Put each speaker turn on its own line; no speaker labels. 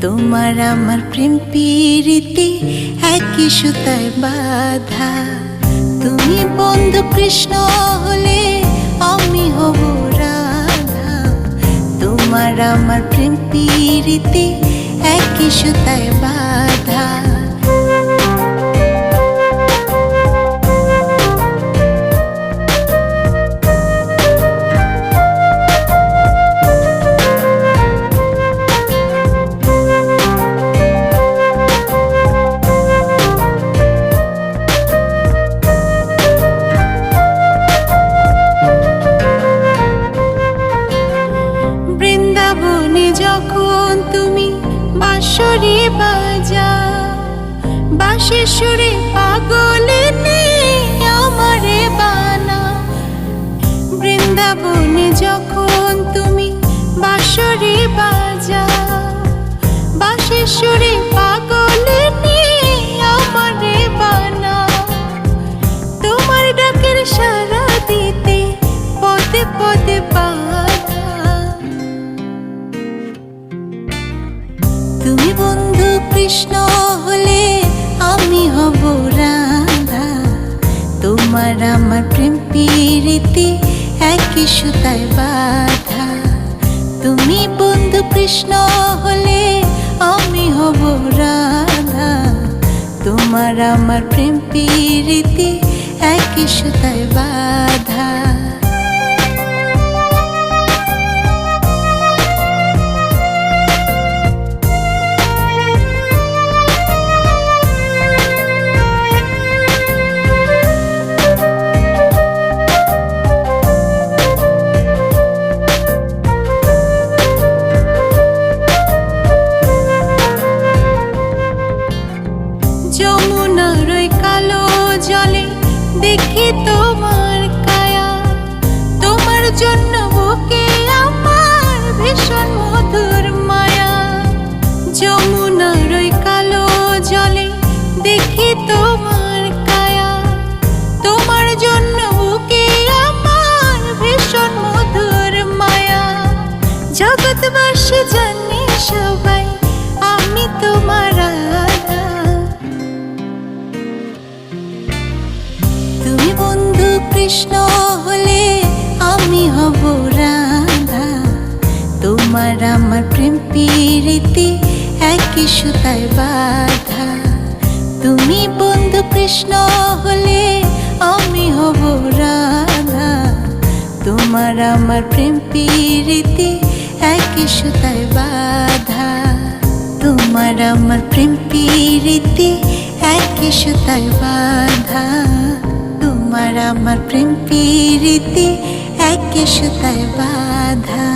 তোমার আমার প্রেম প্রীতি একই সুতায় বাঁধা। তুমি বন্ধু কৃষ্ণ হলে আমি হব রাধা। তোমার আমার প্রেম প্রীতি একই সুতায় বাঁধা। যখন তুমি বাঁশরি বাজাও, বাঁশির সুরে পাগলে আমারে বানাও। বৃন্দাবনে যখন তুমি বাঁশরি বাজাও, বাঁশির সুরে পাগলে আমারে বানাও। তোমার ডাকের সাড়া দিতে পদে পদে তুমি বন্ধু কৃষ্ণ হলে আমি হব রাধা। তোমার আমার প্রেম প্রীতি একই সুতায় বাঁধা। তুমি বন্ধু কৃষ্ণ হলে আমি হব রাধা। তোমার আমার প্রেম প্রীতি একই সুতায় বাঁধা। যমুনার ওই কালো জলে দেখি তোমার কায়া। তোমার জন্য বুকে আমার ভীষণ মধুর মায়া। যমুনার ওই কালো জলে দেখি তোমার কায়া। তোমার জন্য বুকে আমার ভীষণ মধুর মায়া। জগৎবাসী জানে সবাই আমি তোমার রাধা। তুমি বন্ধু কৃষ্ণ হলে আমি হব রাধা। তোমার আমার প্রেম প্রীতি একই সুতায় বাঁধা। তুমি বন্ধু কৃষ্ণ হলে আমি হব রাধা। তোমার আমার প্রেম প্রীতি একই সুতায় বাঁধা। তোমার আমার প্রেম প্রীতি একই সুতায় বাঁধা। তোমার আমার প্রেম প্রীতি একই সুতায় বাঁধা।